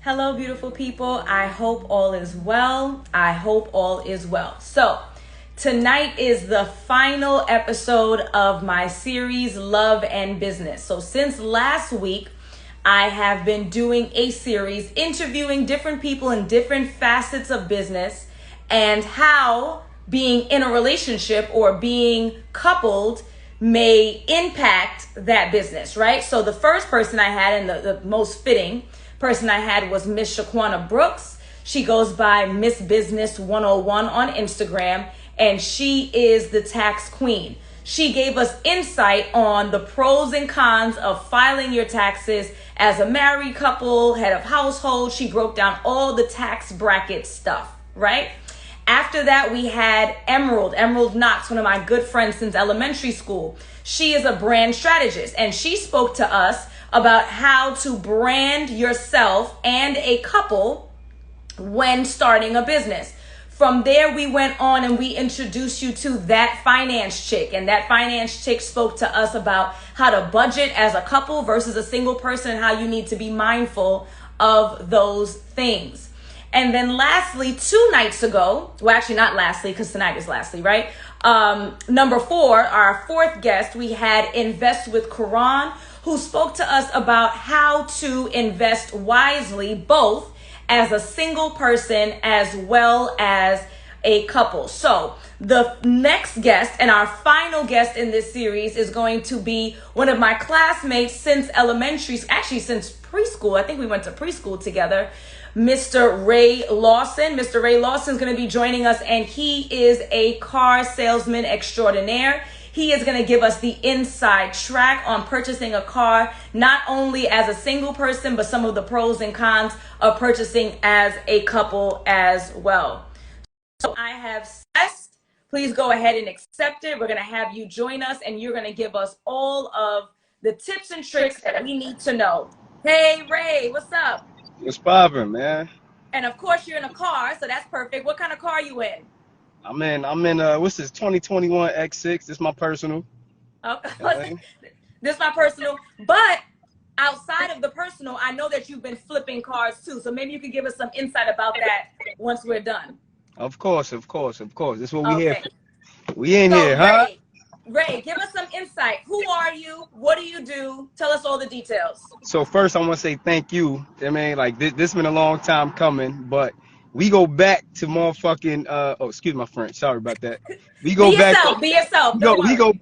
Hello, beautiful people. I hope all is well. I hope all is well. So, tonight is the final episode of my series, Love and Business. So, since last week, I have been doing a series interviewing different people in different facets of business and how being in a relationship or being coupled may impact that business, right? So, the first person I had, and the most fitting person I had, was Miss Shaquana Brooks. She goes by Miss Business 101 on Instagram, and she is the tax queen. She gave us insight on the pros and cons of filing your taxes as a married couple, head of household. She broke down all the tax bracket stuff, right? After that, we had Emerald Knox, one of my good friends since elementary school. She is a brand strategist, and she spoke to us about how to brand yourself and a couple when starting a business. From there, we went on and we introduced you to That Finance Chick. And That Finance Chick spoke to us about how to budget as a couple versus a single person and how you need to be mindful of those things. And then lastly, 2 nights ago, well, actually not lastly, because tonight is lastly, right? Number 4, our 4th guest, we had Invest with Quran, who spoke to us about how to invest wisely, both as a single person as well as a couple. So the next guest and our final guest in this series is going to be one of my classmates since elementary, actually since preschool. I think we went to preschool together. Mr. Ray Lawson. Mr. Ray Lawson is going to be joining us, and he is a car salesman extraordinaire. He is going to give us the inside track on purchasing a car, not only as a single person, but some of the pros and cons of purchasing as a couple as well. So I have Cest. Please go ahead and accept it. We're going to have you join us, and you're going to give us all of the tips and tricks that we need to know. Hey, Ray, what's up? What's poppin', man? And of course, you're in a car, so that's perfect. What kind of car are you in? I'm in what's this 2021 X6? This is my personal. Okay. This is my personal, but outside of the personal, I know that you've been flipping cars too. So maybe you could give us some insight about that once we're done. Of course. This is what we here Okay. for. We in here, huh? Ray, give us some insight. Who are you? What do you do? Tell us all the details. So first I want to say thank you. I mean, like this been a long time coming, but we go back to motherfucking excuse my French. Sorry about that. We go back Be yourself. we go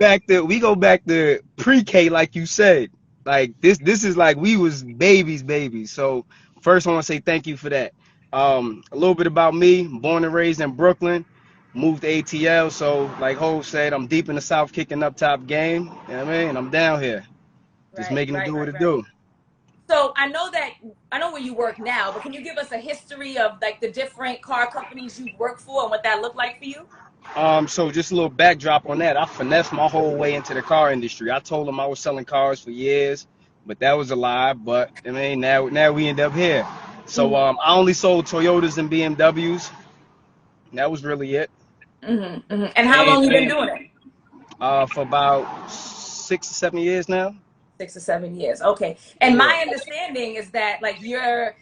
back to pre-K, like you said. Like this is like we was babies. So first I want to say thank you for that. A little bit about me. Born and raised in Brooklyn, moved to ATL. So like Hov said, I'm deep in the South, kicking up top game. You know what I mean? I'm down here, just making it do what it do. So I know where you work now, but can you give us a history of like the different car companies you work for and what that looked like for you? So just a little backdrop on that. I finessed my whole way into the car industry. I told them I was selling cars for years, but that was a lie. But I mean, now we end up here. So I only sold Toyotas and BMWs. That was really it. And how long you been doing it? For about 6 or 7 years now. 6 or 7 years. Okay. And my understanding is that like you're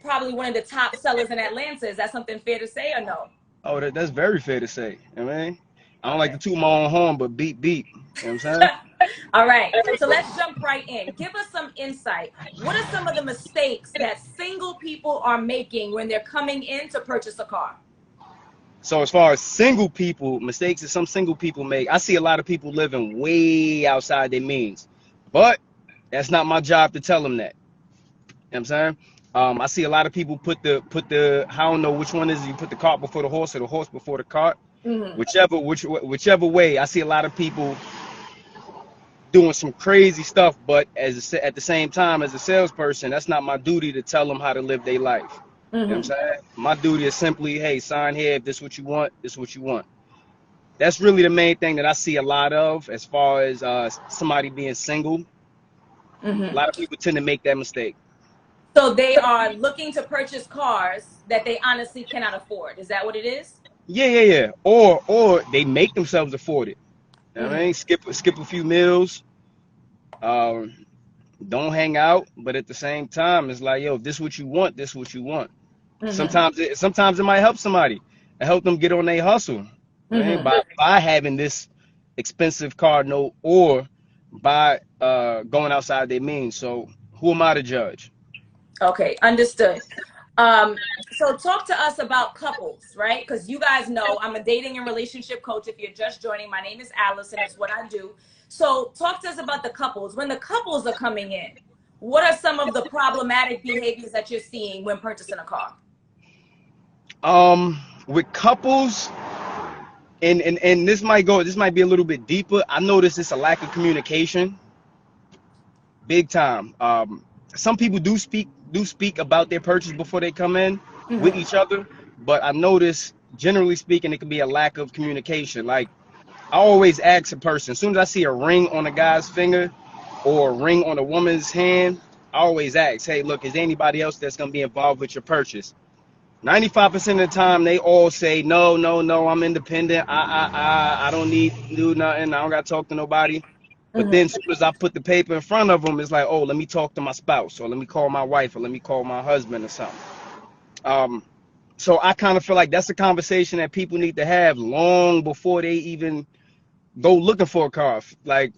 probably one of the top sellers in Atlanta. Is that something fair to say or no? Oh, that's very fair to say. I mean, I don't like to toot my own horn, but beep. You know what I'm saying? All right. So let's jump right in. Give us some insight. What are some of the mistakes that single people are making when they're coming in to purchase a car? So as far as single people, mistakes that some single people make, I see a lot of people living way outside their means. But that's not my job to tell them that. You know what I'm saying? I see a lot of people put the I don't know which one is it, you put the cart before the horse or the horse before the cart. Whichever way, I see a lot of people doing some crazy stuff, but at the same time, as a salesperson, that's not my duty to tell them how to live their life. You know what I'm saying? My duty is simply, hey, sign here. If this is what you want, this is what you want. That's really the main thing that I see a lot of as far as somebody being single. A lot of people tend to make that mistake. So they are looking to purchase cars that they honestly cannot afford. Is that what it is? Yeah. Or they make themselves afford it. You know what I mean? Skip a few meals. don't hang out, but at the same time, it's like, yo, if this what you want, this what you want. Mm-hmm. Sometimes it might help somebody and help them get on their hustle, right? Mm-hmm. By having this expensive car note or by going outside their means. So who am I to judge? Okay, understood. So talk to us about couples, right? Because you guys know I'm a dating and relationship coach. If you're just joining, my name is Alison. It's what I do. So talk to us about the couples. When the couples are coming in, what are some of the problematic behaviors that you're seeing when purchasing a car? With couples, and this might be a little bit deeper. I notice it's a lack of communication, big time. Some people do speak about their purchase before they come in with Mm-hmm. each other, but I notice generally speaking, it could be a lack of communication. Like I always ask a person, as soon as I see a ring on a guy's finger or a ring on a woman's hand, I always ask, hey, look, is there anybody else that's gonna be involved with your purchase? 95% of the time, they all say, no, no, no, I'm independent. I don't need to do nothing. I don't got to talk to nobody. But then Mm-hmm. as soon as I put the paper in front of them, it's like, oh, let me talk to my spouse or let me call my wife or let me call my husband or something. Um, so I kind of feel like that's a conversation that people need to have long before they even go looking for a car. Like,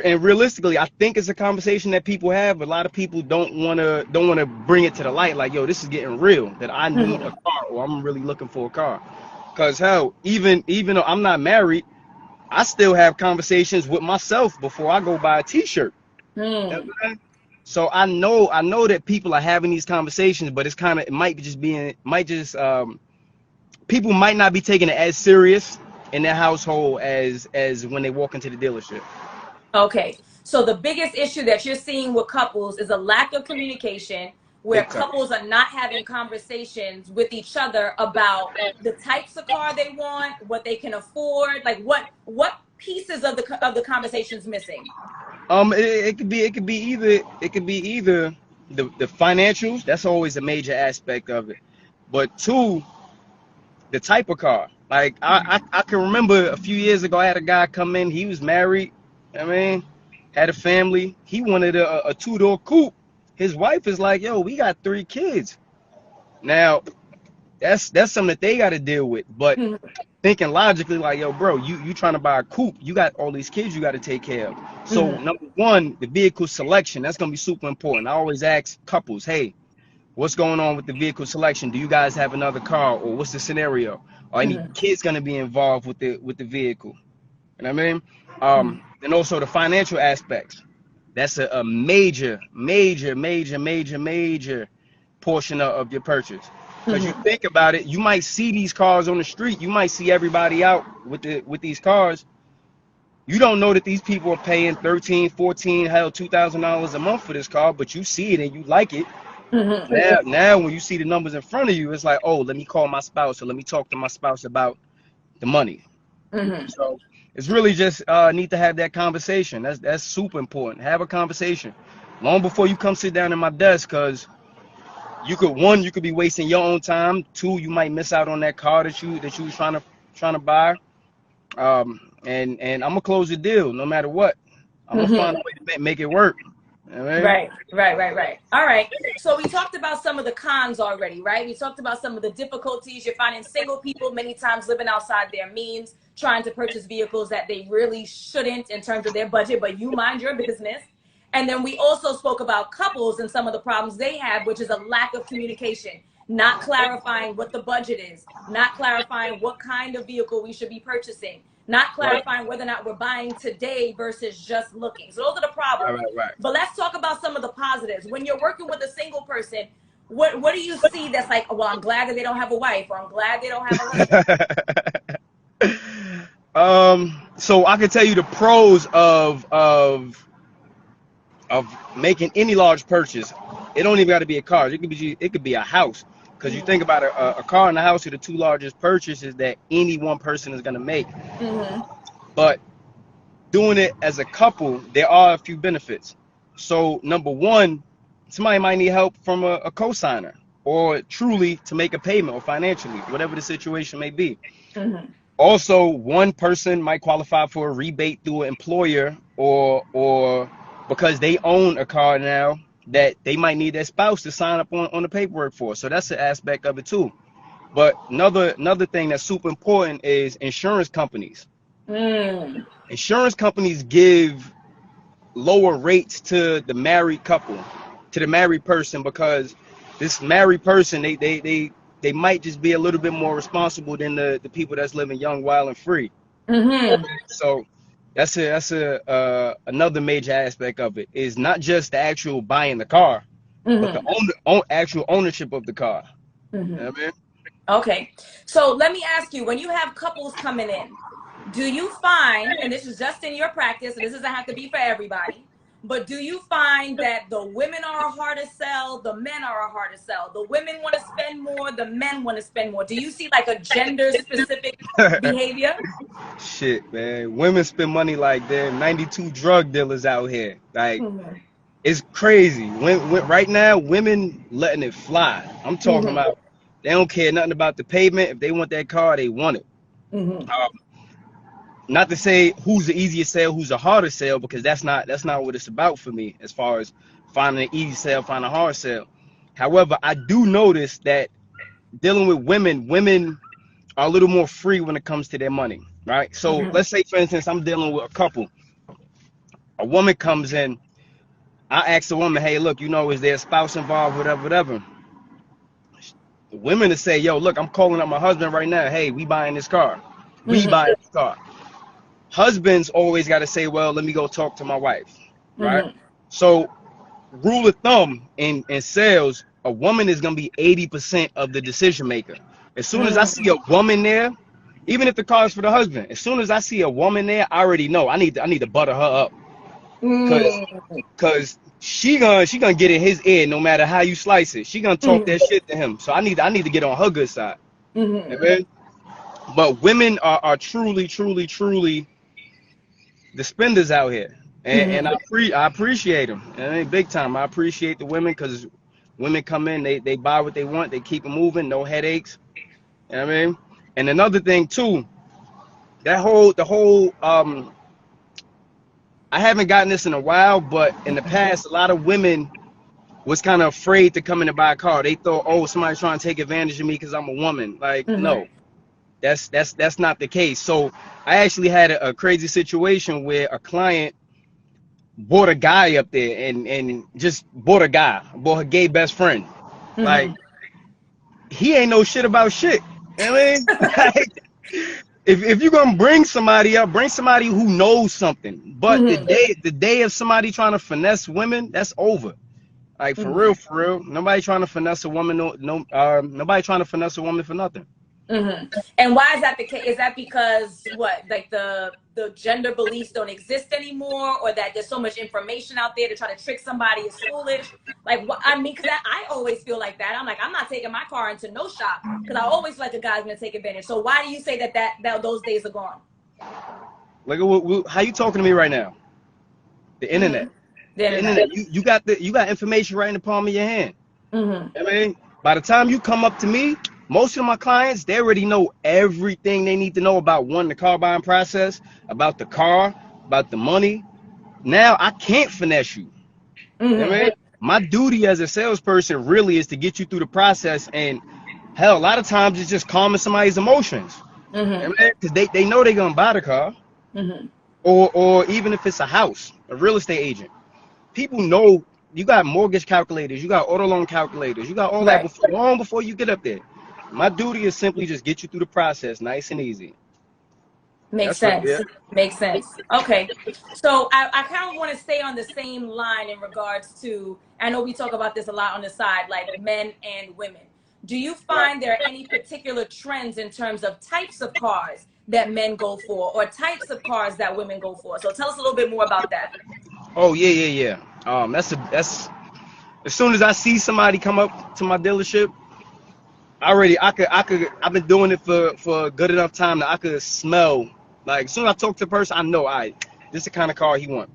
and realistically, I think it's a conversation that people have. A lot of people don't wanna bring it to the light. Like, yo, this is getting real. That I need a Mm-hmm. car, or I'm really looking for a car. Cause hell, even though I'm not married, I still have conversations with myself before I go buy a T-shirt. Mm. So I know that people are having these conversations, but it might just people might not be taking it as serious in their household as when they walk into the dealership. Okay. So the biggest issue that you're seeing with couples is a lack of communication where Big time. couples are not having conversations with each other about the types of car they want, what they can afford, like what pieces of the conversations missing. It could be either the financials. That's always a major aspect of it. But two, the type of car. Like I can remember a few years ago, I had a guy come in. He was married. I mean, had a family. He wanted a two-door coupe. His wife is like, yo, we got 3 kids. Now that's something that they got to deal with. But Mm-hmm. thinking logically, like, yo, bro, you trying to buy a coupe, you got all these kids you got to take care of. So Mm-hmm. number one, the vehicle selection, that's gonna be super important. I always ask couples, hey, what's going on with the vehicle selection? Do you guys have another car, or what's the scenario? Are any Mm-hmm. kids gonna be involved with the vehicle? You know what I mean? Mm-hmm. And also the financial aspects. That's a major portion of your purchase. Because you Mm-hmm. think about it, you might see these cars on the street. You might see everybody out with these cars. You don't know that these people are paying 13, 14, hell, $2,000 a month for this car, but you see it and you like it. Mm-hmm. Now when you see the numbers in front of you, it's like, oh, let me call my spouse or let me talk to my spouse about the money. Mm-hmm. So it's really just need to have that conversation. That's super important. Have a conversation long before you come sit down at my desk, because you could be wasting your own time. Two, you might miss out on that car that you was trying to buy. And I'm gonna close the deal no matter what. I'm gonna Mm-hmm. find a way to make it work. All right. Right. All right. So we talked about some of the cons already, right? We talked about some of the difficulties you're finding single people many times living outside their means, trying to purchase vehicles that they really shouldn't in terms of their budget, but you mind your business. And then we also spoke about couples and some of the problems they have, which is a lack of communication, not clarifying what the budget is, not clarifying what kind of vehicle we should be purchasing, not Right. clarifying whether or not we're buying today versus just looking. So those are the problems. Right. But let's talk about some of the positives. When you're working with a single person, what do you see that's like, oh, well, I'm glad that they don't have a wife, or I'm glad they don't have a husband? Right. So I can tell you the pros of making any large purchase. It don't even got to be a car. It could be a house. Because you think about a car and a house are the two largest purchases that any one person is gonna make. Mm-hmm. But doing it as a couple, there are a few benefits. So number one, somebody might need help from a cosigner, or truly to make a payment, or financially, whatever the situation may be. Mm-hmm. Also, one person might qualify for a rebate through an employer or because they own a car now that they might need their spouse to sign up on the paperwork for. So that's an aspect of it too. But another thing that's super important is insurance companies. Insurance companies give lower rates to the married couple, to the married person, because this married person, they might just be a little bit more responsible than the people that's living young, wild, and free. So that's another major aspect of it, is not just the actual buying the car, but the actual ownership of the car. You know what I mean? Okay, so let me ask you, when you have couples coming in, do you find, and this is just in your practice, and this doesn't have to be for everybody, but do you find that the women are a harder sell, the men are a harder sell? The women want to spend more, the men want to spend more. Do you see like a gender specific behavior? Shit, man. Women spend money like they're 92 drug dealers out here. Like, it's crazy. Right now, women letting it fly. I'm talking about, they don't care nothing about the pavement. If they want that car, they want it. Not to say who's the easiest sale, who's the harder sale, because that's not what it's about for me as far as finding an easy sale, finding a hard sale. However, I do notice that dealing with women are a little more free when it comes to their money, right? So let's say, for instance, I'm dealing with a couple. A woman comes in, I ask the woman, hey, look, is there a spouse involved, whatever. The women to say, yo, look, I'm calling up my husband right now. Hey, we buying this car. We buying this car. Husbands always got to say, well, let me go talk to my wife, right? So rule of thumb in sales, a woman is going to be 80% of the decision maker. As soon as I see a woman there, even if the car is for the husband, as soon as I see a woman there, I already know I need to butter her up, because she gonna get in his ear no matter how you slice it. She gonna talk that shit to him. So I need to get on her good side. Amen? But women are truly the spenders out here, and I appreciate them. And big time, I appreciate the women, because women come in, they buy what they want, they keep it moving, no headaches. You know what I mean? And another thing too, the whole I haven't gotten this in a while, but in the past, a lot of women was kind of afraid to come in and buy a car. They thought, oh, somebody's trying to take advantage of me because I'm a woman. Like, no, that's not the case. So I actually had a crazy situation where a client bought a guy up there and just bought a gay best friend. Like, he ain't know shit about shit. You know what I mean? Like, if you're gonna bring somebody up, bring somebody who knows something. But the day of somebody trying to finesse women, that's over. Like, for real, nobody trying to finesse a woman. Nobody trying to finesse a woman for nothing. And why is that the case? Is that because what, like the gender beliefs don't exist anymore, or that there's so much information out there to try to trick somebody is foolish? Like, what I mean, because I always feel like that. I'm like, I'm not taking my car into no shop, because I always feel like a guy's gonna take advantage. So why do you say that those days are gone? Like, how you talking to me right now? The internet. The internet. You got information right in the palm of your hand. I mean, by the time you come up to me, most of my clients, they already know everything they need to know about, one, the car buying process, about the car, about the money. Now I can't finesse you. You know what I mean? My duty as a salesperson really is to get you through the process, and hell, a lot of times it's just calming somebody's emotions. You know what I mean? Because they know they're gonna buy the car, or even if it's a house, a real estate agent. People know you got mortgage calculators, you got auto loan calculators, you got all that long before you get up there. My duty is simply just get you through the process, nice and easy. Makes sense. Makes sense. Okay. So I kind of want to stay on the same line in regards to, I know we talk about this a lot on the side, like men and women. Do you find there are any particular trends in terms of types of cars that men go for, or types of cars that women go for? So tell us a little bit more about that. Oh, yeah. That's as soon as I see somebody come up to my dealership, I've been doing it for a good enough time that I could smell. Like, as soon as I talk to the person, I know, this is the kind of car he want.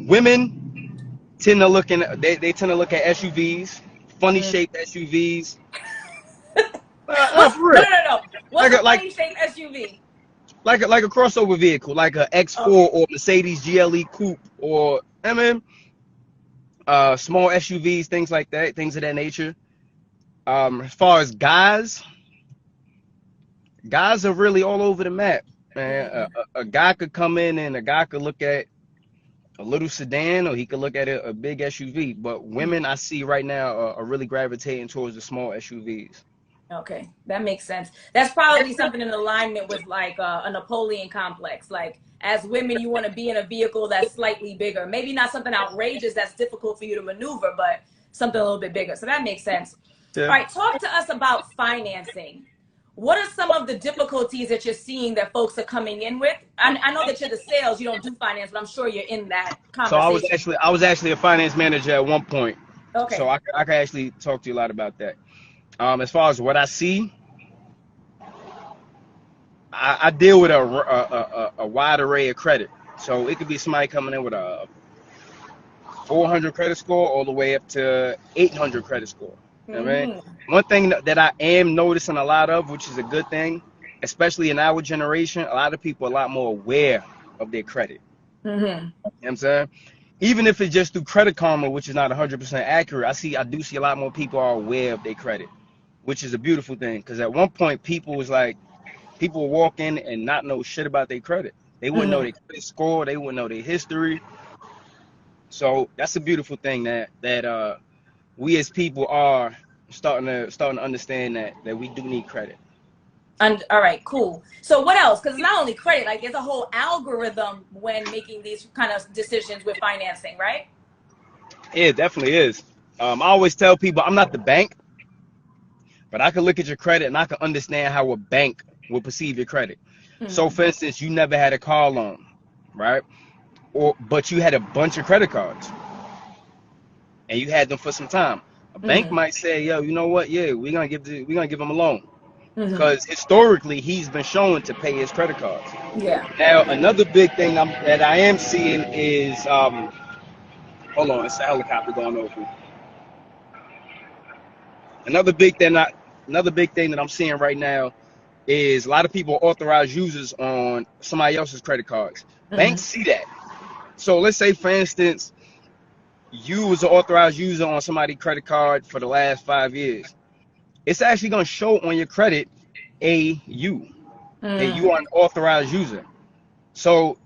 Women tend to look they tend to look at SUVs, funny shaped SUVs. For real. No. What's a funny shaped SUV? like a crossover vehicle, like a X4 Okay. or Mercedes GLE Coupe, or I mean, small SUVs, things like that, things of that nature. As far as guys are really all over the map, man. A guy could come in and a guy could look at a little sedan, or he could look at a big SUV. But women I see right now are really gravitating towards the small SUVs. Okay, that makes sense. That's probably something in alignment with like a Napoleon complex. Like as women, you want to be in a vehicle that's slightly bigger. Maybe not something outrageous that's difficult for you to maneuver, but something a little bit bigger. So that makes sense. Yeah. All right, talk to us about financing. What are some of the difficulties that you're seeing that folks are coming in with? I know that you're the sales, you don't do finance, but I'm sure you're in that So conversation. I was actually a finance manager at one point. So Okay. I can actually talk to you a lot about that. As far as what I see, I deal with a wide array of credit. So it could be somebody coming in with a 400 credit score all the way up to 800 credit score. You know what I mean? One thing that I am noticing a lot of, which is a good thing, especially in our generation, a lot of people are a lot more aware of their credit. You know what I'm saying? Even if it's just through Credit Karma, which is not 100% accurate, I do see a lot more people are aware of their credit, which is a beautiful thing. Because at one point, people would walk in and not know shit about their credit. They wouldn't know their credit score. They wouldn't know their history. So that's a beautiful thing that we as people are starting to understand that we do need credit. And all right, cool. So what else? Because it's not only credit, like there's a whole algorithm when making these kind of decisions with financing, right? Yeah, it definitely is. I always tell people I'm not the bank, but I can look at your credit and I can understand how a bank will perceive your credit. So for instance, you never had a car loan, right? But you had a bunch of credit cards and you had them for some time. A bank might say, yo, you know what? Yeah, we're gonna give him a loan. Because historically he's been shown to pay his credit cards. Yeah. Now another big thing that I am seeing is hold on, it's a helicopter going over. Another big thing that I'm seeing right now is a lot of people authorize users on somebody else's credit cards. Banks see that. So let's say, for instance, you was an authorized user on somebody's credit card for the last 5 years. It's actually going to show on your credit that you are an authorized user. So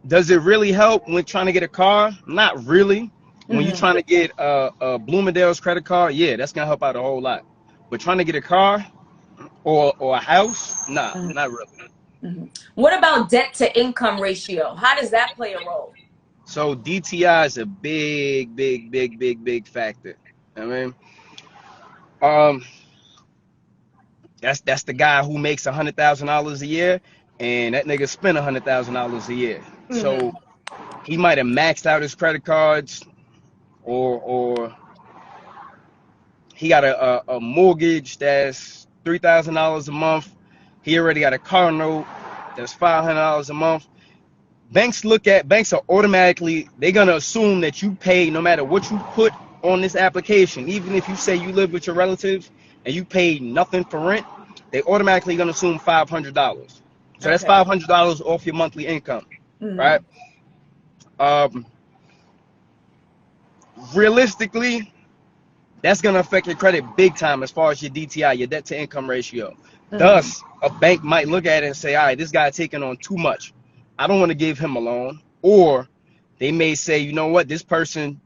does it really help when trying to get a car? Not really. When you're trying to get a Bloomingdale's credit card, yeah, that's going to help out a whole lot. But trying to get a car or a house, nah, not really. What about debt to income ratio? How does that play a role? So DTI is a big factor. I mean, that's the guy who makes $100,000 a year, and that nigga spent $100,000 a year. So he might have maxed out his credit cards, or he got a mortgage that's $3,000 a month. He already got a car note that's $500 a month. Banks are automatically, they're gonna assume that you pay no matter what you put on this application. Even if you say you live with your relatives and you pay nothing for rent, they automatically gonna assume $500. So that's $500 off your monthly income, right? Realistically, that's gonna affect your credit big time as far as your DTI, your debt to income ratio. Thus, a bank might look at it and say, all right, this guy taking on too much. I don't want to give him a loan. Or they may say, you know what, this person,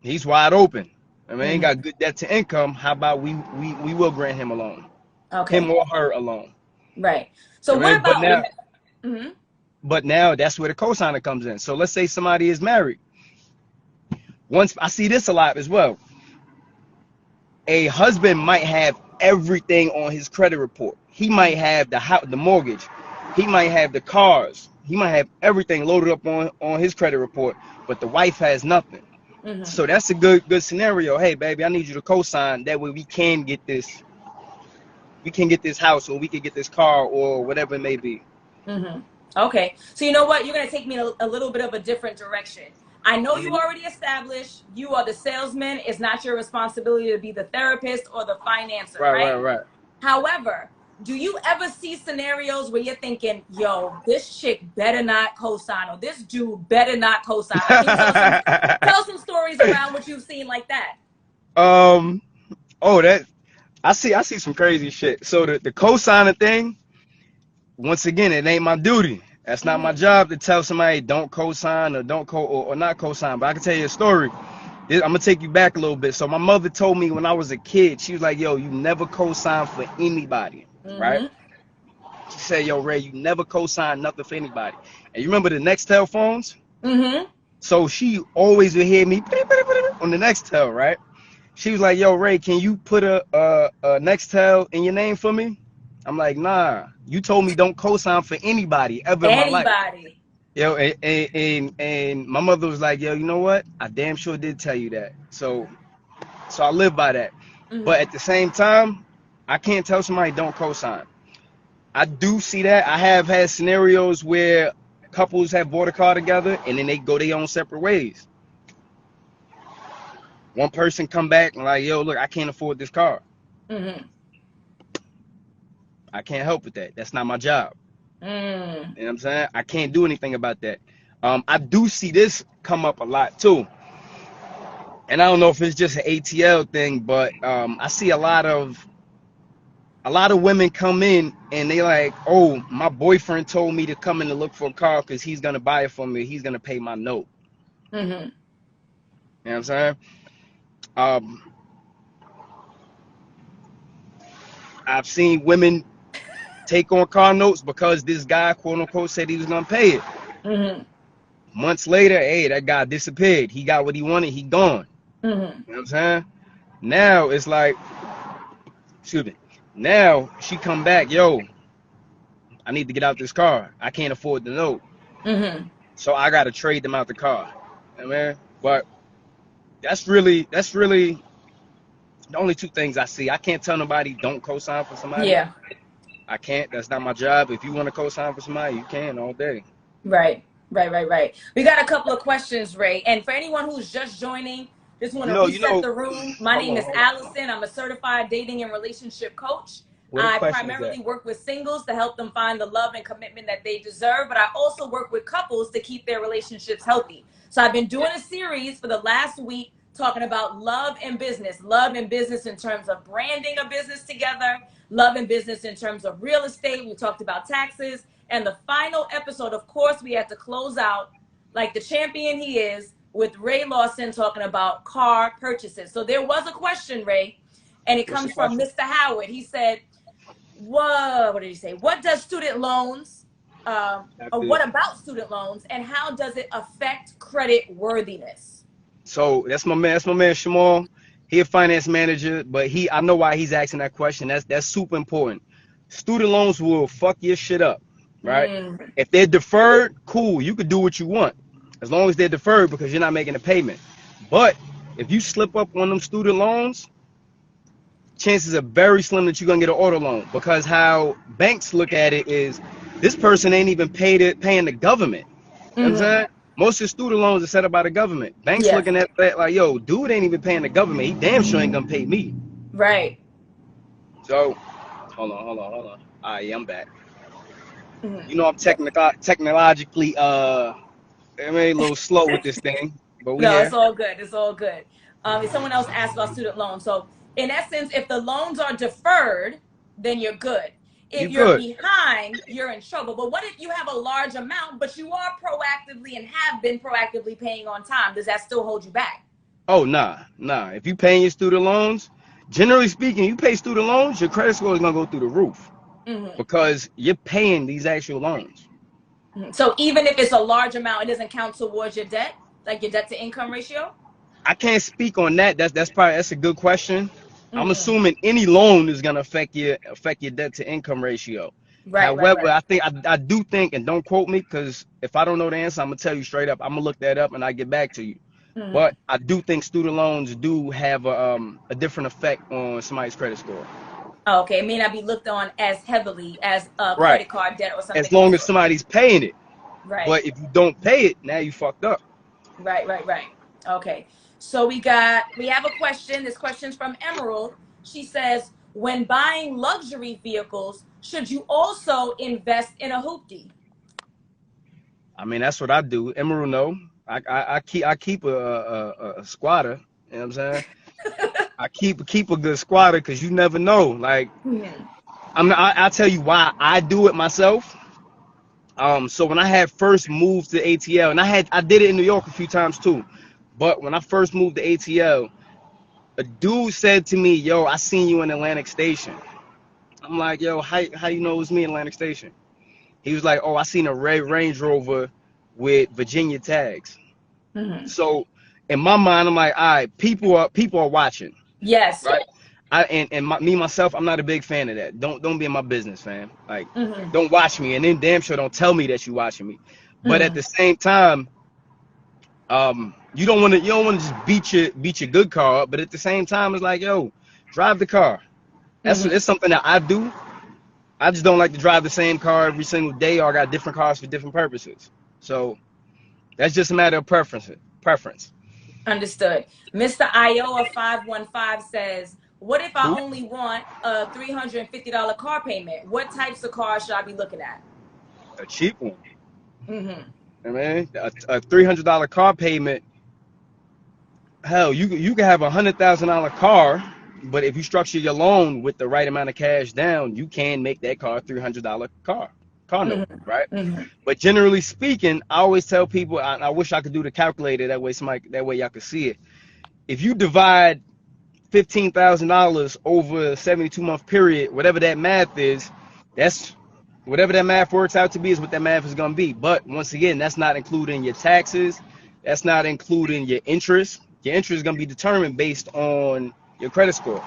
he's wide open. I mean, ain't got good debt to income. How about we will grant him a loan? Him or her a loan. Right. So I what mean, about but now that's where the cosigner comes in. So let's say somebody is married. Once I see this a lot as well. A husband might have everything on his credit report. He might have the mortgage. He might have the cars. He might have everything loaded up on his credit report, but the wife has nothing. So that's a good scenario. Hey, baby, I need you to co-sign. That way we can get this house, or we can get this car, or whatever it may be. Okay. So you know what? You're going to take me in a little bit of a different direction. I know you already established you are the salesman. It's not your responsibility to be the therapist or the financer, right? Right. However, do you ever see scenarios where you're thinking, yo, this chick better not co-sign, or this dude better not co-sign? Like, can you tell some stories around what you've seen like that? um, oh, that I see some crazy shit. So the co-signer thing, once again, it ain't my duty. That's not my job to tell somebody don't co-sign or don't or not co-sign. But I can tell you a story. I'm gonna take you back a little bit. So my mother told me when I was a kid, she was like, "Yo, you never co-sign for anybody, right?" She said, "Yo, Ray, you never co-sign nothing for anybody." And you remember the Nextel phones? So she always would hear me on the Nextel, right? She was like, "Yo, Ray, can you put a Nextel in your name for me?" I'm like, "Nah, you told me don't co-sign for anybody ever in my life." Anybody. Yo, and my mother was like, "Yo, you know what? I damn sure did tell you that." So I live by that. But at the same time, I can't tell somebody don't co-sign. I do see that. I have had scenarios where couples have bought a car together and then they go their own separate ways. One person come back and like, "Yo, look, I can't afford this car." I can't help with that. That's not my job. You know what I'm saying? I can't do anything about that. I do see this come up a lot too. And I don't know if it's just an ATL thing, but I see a lot of women come in and they like, "Oh, my boyfriend told me to come in to look for a car because he's gonna buy it for me. He's gonna pay my note." You know what I'm saying? I've seen women take on car notes because this guy, quote unquote, said he was gonna pay it. Months later, hey, that guy disappeared. He got what he wanted. He gone. You know what I'm saying? Now it's like, excuse me. Now she come back, "Yo, I need to get out this car. I can't afford the note. So I gotta trade them out the car." You know what I mean? But that's really the only two things I see. I can't tell nobody don't co-sign for somebody. Yeah. I can't. That's not my job. If you want to co-sign for somebody, you can all day. Right. We got a couple of questions, Ray. And for anyone who's just joining, just want to reset the room. My name is Alison. I'm a certified dating and relationship coach. I primarily work with singles to help them find the love and commitment that they deserve, but I also work with couples to keep their relationships healthy. So I've been doing a series for the last week talking about love and business in terms of branding a business together, love and business in terms of real estate. We talked about taxes. And the final episode, of course, we had to close out like the champion he is with Ray Lawson talking about car purchases. So there was a question, Ray, and it comes from Mr. Howard. He said, what did he say? What does student loans, or what about student loans, and how does it affect credit worthiness? So that's my man Shamal. He a finance manager, but I know why he's asking that question. That's super important. Student loans will fuck your shit up, right? If they're deferred, cool, you could do what you want as long as they're deferred because you're not making a payment. But if you slip up on them student loans, chances are very slim that you're gonna get an auto loan, because how banks look at it is this person ain't even paying the government. You know what I'm saying? Most of the student loans are set up by the government. Banks looking at that like, "Yo, dude ain't even paying the government. He damn sure ain't gonna pay me." Right. So, hold on. All right, yeah, I'm back. You know, I'm technologically, I mean, a little slow with this thing, but it's all good. Someone else asked about student loans. So, in essence, if the loans are deferred, then you're good. If you're behind, you're in trouble. But what if you have a large amount, but you are proactively and have been proactively paying on time? Does that still hold you back? Oh, nah. If you paying your student loans, generally speaking, you pay student loans, your credit score is gonna go through the roof because you're paying these actual loans. So even if it's a large amount, it doesn't count towards your debt, like your debt to income ratio? I can't speak on that. That's a good question. I'm assuming any loan is gonna affect your debt to income ratio. However, I do think, and don't quote me, because if I don't know the answer, I'm gonna tell you straight up. I'm gonna look that up and I get back to you. But I do think student loans do have a different effect on somebody's credit score. Okay, it may not be looked on as heavily as a credit card debt or something. As long as somebody's paying it. Right. But if you don't pay it, now you fucked up. Right. Okay. So we have a question. This question's from Emerald. She says, When buying luxury vehicles, should you also invest in a hoopty? I mean, that's what I do. Emerald, no. I keep a squatter. You know what I'm saying? I keep a good squatter because you never know. Like, I'll tell you why I do it myself. So when I had first moved to ATL, and I did it in New York a few times too, but when I first moved to ATL, a dude said to me, "Yo, I seen you in Atlantic Station." I'm like, "Yo, how you know it was me in Atlantic Station?" He was like, "Oh, I seen a red Range Rover with Virginia tags." So in my mind, I'm like, "All right, people are watching, Yes. right?" Me myself, I'm not a big fan of that. Don't be in my business, fam. Like, don't watch me, and then damn sure don't tell me that you watching me. But at the same time, you don't want to just beat your good car up. But at the same time, it's like, yo, drive the car. It's something that I do. I just don't like to drive the same car every single day, or I got different cars for different purposes. So that's just a matter of preference. Understood. Mr. Iowa 515 says, what if I Who? only want a $350 car payment? What types of cars should I be looking at? A cheap one. I mean, a $300 car payment. Hell, you can have $100,000 car, but if you structure your loan with the right amount of cash down, you can make that car a $300 car note, right? But generally speaking, I always tell people, I wish I could do the calculator that way y'all could see it. If you divide $15,000 over a 72-month period, whatever that math is, that's whatever that math works out to be is what that math is going to be. But once again, that's not including your taxes. That's not including your interest. Your interest is going to be determined based on your credit score.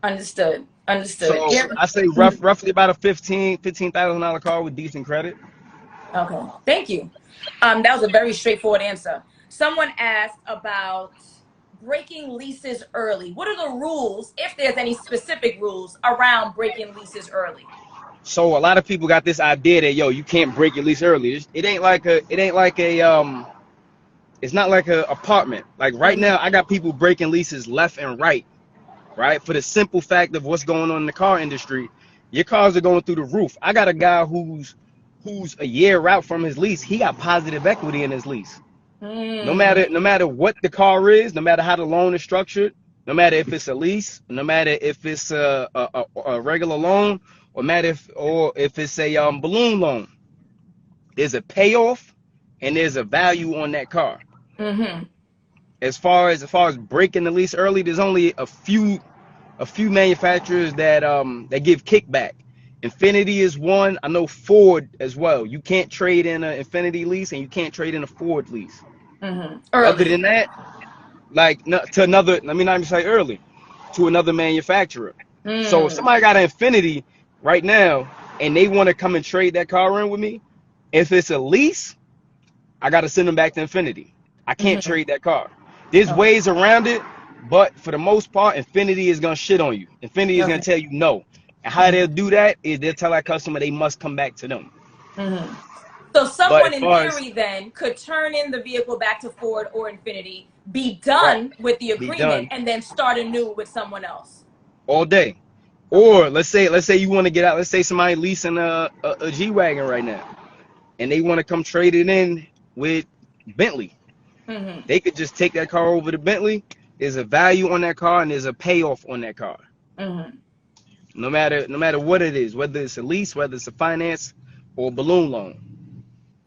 Understood. So I say roughly about a $15,000 car with decent credit. Okay. Thank you. That was a very straightforward answer. Someone asked about breaking leases early. What are the rules, if there's any specific rules, around breaking leases early? So a lot of people got this idea that, yo, you can't break your lease early. It's not like a apartment. Like right now, I got people breaking leases left and right, for the simple fact of what's going on in the car industry. Your cars are going through the roof. I got a guy who's a year out from his lease. He got positive equity in his lease. No matter what the car is, no matter how the loan is structured, no matter if it's a lease, no matter if it's a regular loan, or if it's a balloon loan, there's a payoff and there's a value on that car. As far as breaking the lease early, there's only a few manufacturers that give kickback. Infinity is one. I know Ford as well. You can't trade in an Infinity lease and you can't trade in a Ford lease. Other than that, like to another, let me not even say early, to another manufacturer. So if somebody got an Infinity right now and they want to come and trade that car in with me, if it's a lease, I got to send them back to Infinity. I can't trade that car. There's ways around it, but for the most part, Infinity is going to shit on you. Infinity is going to tell you no. And how they'll do that is they'll tell that customer they must come back to them. So someone in theory then could turn in the vehicle back to Ford or Infinity, be done with the agreement, and then start anew with someone else. All day. Or let's say you want to get out. Let's say somebody leasing a G-Wagon right now, and they want to come trade it in with Bentley. They could just take that car over to Bentley. There's a value on that car and there's a payoff on that car. No matter what it is, whether it's a lease, whether it's a finance or a balloon loan.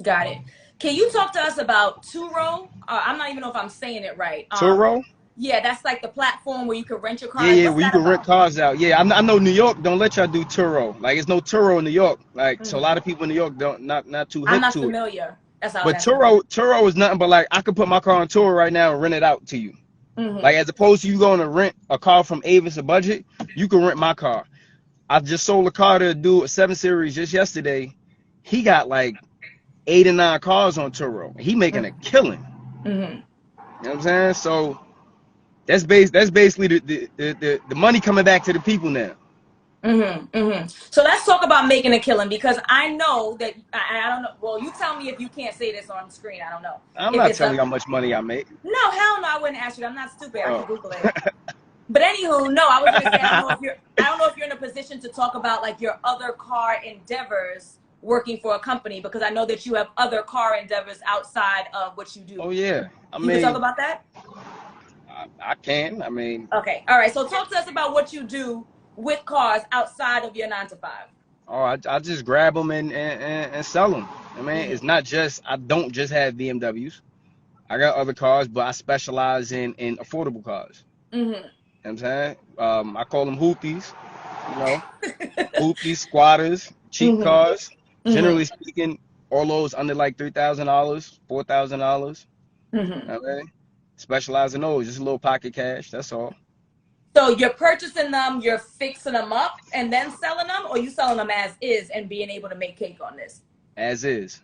Got it. Can you talk to us about Turo? I'm not even know if I'm saying it right. Turo? Yeah, that's like the platform where you can rent your car. Yeah, where you can rent cars out. Yeah, I know New York don't let y'all do Turo. Like, there's no Turo in New York. Like, so a lot of people in New York not too hip to it. I'm not familiar. That's all. But Turo is nothing but like I could put my car on Turo right now and rent it out to you. Like as opposed to you going to rent a car from Avis or Budget, you can rent my car. I just sold a car to do a 7 Series just yesterday. He got like 8 or 9 cars on Turo. He making a killing. You know what I'm saying? So that's basically the money coming back to the people now. So let's talk about making a killing, because I know that I don't know. Well, you tell me if you can't say this on screen. I don't know. I'm not telling you how much money I make. No, hell no, I wouldn't ask you. I'm not stupid. I can Google it. But anywho, no, I was gonna say I don't know if you're in a position to talk about like your other car endeavors working for a company, because I know that you have other car endeavors outside of what you do. Oh yeah, I You can talk mean, about that? I can. I mean, Okay. All right. So talk to us about what you do with cars outside of your 9 to 5. oh, I just grab them and sell them. I mean, it's Mm-hmm. not just I don't just have BMWs. I got other cars, but I specialize in affordable cars. Mm-hmm. You know what I'm saying? I call them hoopties, you know, hoopties, squatters, cheap Mm-hmm. cars. Mm-hmm. Generally speaking, all those under like $3,000, $4,000. Mm-hmm. Okay. Specialize in those, just a little pocket cash. That's all. So you're purchasing them, you're fixing them up, and then selling them, or you selling them as is and being able to make cake on this? As is.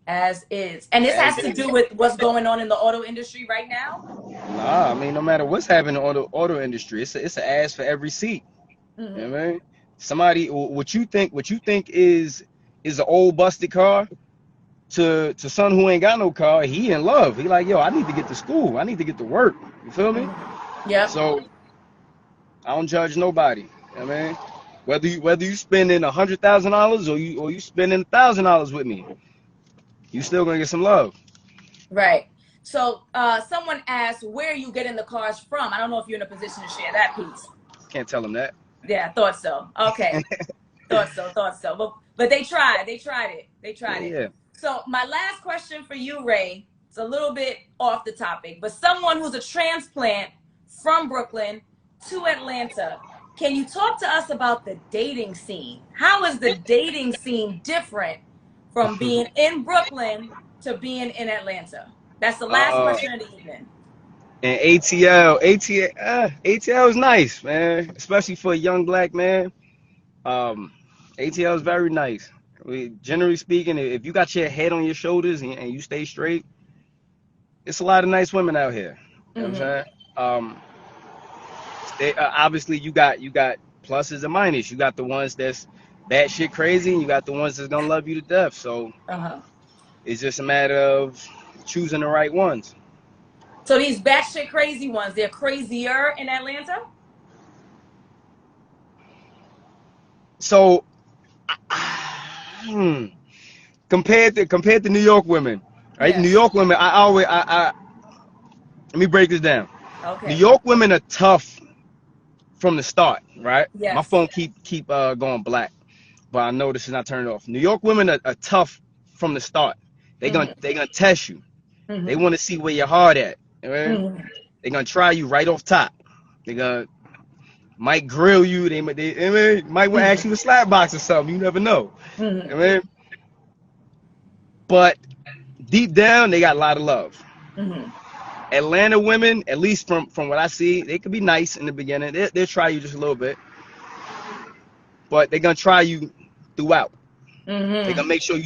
As is. And this As has to is. do with what's going on in the auto industry right now? Nah, I mean, no matter what's happening in the auto industry, it's an ass for every seat. You know Mm-hmm. what I mean? Somebody, what you think is an old busted car to son who ain't got no car, he in love. He like, yo, I need to get to school. I need to get to work. You feel me? Mm-hmm. Yep. So I don't judge nobody. You know what I mean? Whether you spending $100,000 or you spending $1,000 with me, you still gonna get some love. Right. So someone asked where you getting the cars from. I don't know if you're in a position to share that piece. Can't tell them that. Yeah, thought so. Okay. Thought so. But they tried. They tried it. They Yeah, tried it. yeah. So my last question for you, Ray, it's a little bit off the topic, but someone who's a transplant from Brooklyn to Atlanta, can you talk to us about the dating scene? How is the dating scene different from being in Brooklyn to being in Atlanta? That's the last uh, question of the evening. and ATL is nice, man, especially for a young black man. Um, ATL is very nice. Generally speaking, if you got your head on your shoulders and you stay straight, it's a lot of nice women out here. You know what I'm Mm-hmm. saying? Obviously you got pluses and minuses. You got the ones that's batshit crazy, and you got the ones that's gonna love you to death. So Uh-huh. it's just a matter of choosing the right ones. So these batshit crazy ones, they're crazier in Atlanta? So hmm, compared to New York women, right? New Yes. York women, I always I let me break this down. New Okay. York women are tough from the start, right? My Yes. phone keep going black, but I know this is not turned off. New York women are tough from the start. They gonna Mm-hmm. they gonna test you. They Mm-hmm. want to see where your heart at. Right? Mm-hmm. They gonna try you right off top. They gonna might grill you. They might ask Mm-hmm. you a slap box or something. You never know. I Mm-hmm. mean, but deep down, they got a lot of love. Mm-hmm. Atlanta women, at least from what I see, they could be nice in the beginning. They'll try you just a little bit, but they're gonna try you throughout. They're Mm-hmm. gonna make sure you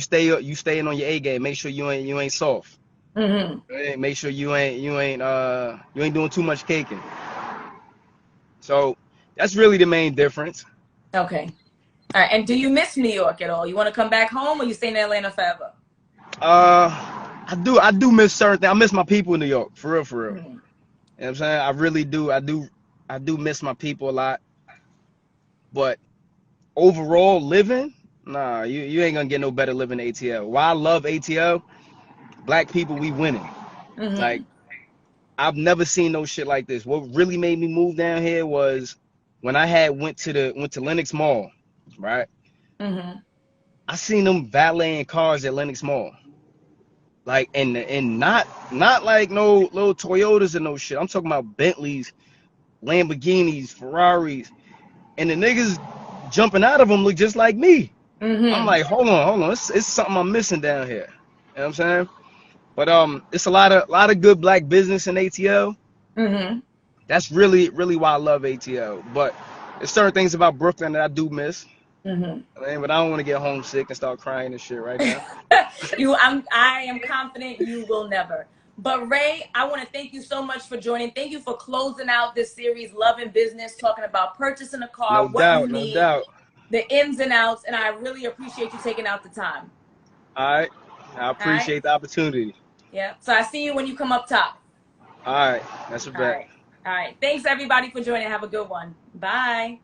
staying on your A game. Make sure you ain't soft. Mm-hmm. Right? Make sure you ain't doing too much caking. So that's really the main difference. Okay. All right. And do you miss New York at all? You want to come back home, or you stay in Atlanta forever? Uh, I do miss certain things. I miss my people in New York, for real, for real. You know Mm-hmm. what I'm saying? I really do. I do miss my people a lot. But overall, living, nah, you ain't gonna get no better living in ATL. Why I love ATL, black people, we winning. Mm-hmm. Like I've never seen no shit like this. What really made me move down here was when I had went to Lenox Mall, right? Mm-hmm. I seen them valeting cars at Lenox Mall. Like and not like no little Toyotas and no shit. I'm talking about Bentleys, Lamborghinis, Ferraris, and the niggas jumping out of them look just like me. I'm Mm-hmm. like, hold on, it's something I'm missing down here. You know what I'm saying? But it's a lot of good black business in ATL. Mm-hmm. That's really why I love ATL. But there's certain things about Brooklyn that I do miss. Mm-hmm. But I don't want to get homesick and start crying and shit right now. I am confident you will never. But Ray, I want to thank you so much for joining. Thank you for closing out this series, Love and Business, talking about purchasing a car, No what you doubt, no need, doubt. the ins and outs, and I really appreciate you taking out the time. All right. I All right? appreciate the opportunity. Yeah. So I see you when you come up top. All right. That's a All bet. right. All right. Thanks everybody for joining. Have a good one. Bye.